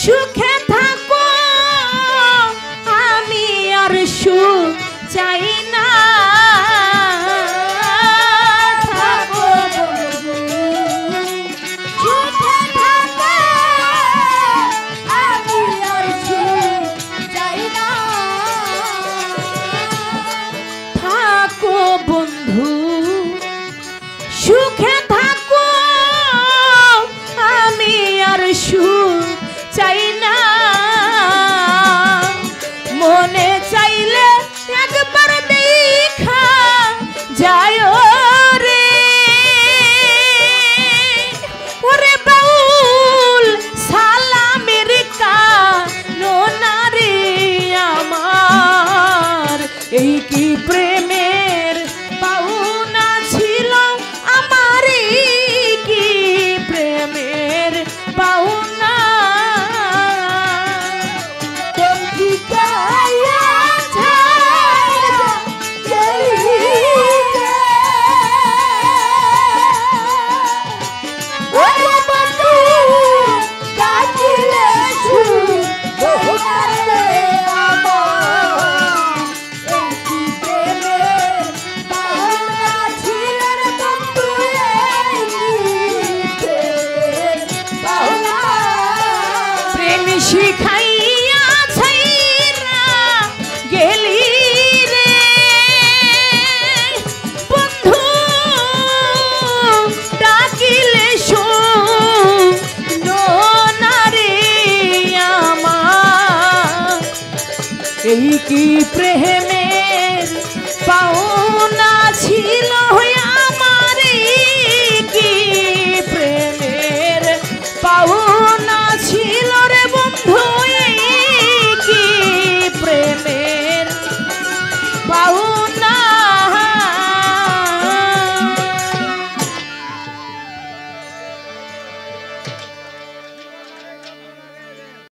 সুখে থাকো আমি আর সুখ চাই না থাকো বন্ধু সুখে থাকো আমি আর সুখ চাই না থাকো বন্ধু সুখে থাকো আমি আর সুখ চাই না মনে চাইলে একবার দেখা যায় রে ওরে বাউল সালামের কানো নারে আমার এই কি প্রেমের পাওনা ছিল আমার কি প্রেমের পাওনা শিখাইয়া ছাইরা গেলি রে বন্ধু ডাকিলে শোনো না রে আমার এই কি প্রেমের পাওনা ছিল আমার কি প্রেমের পাওনা ছিল রে বন্ধু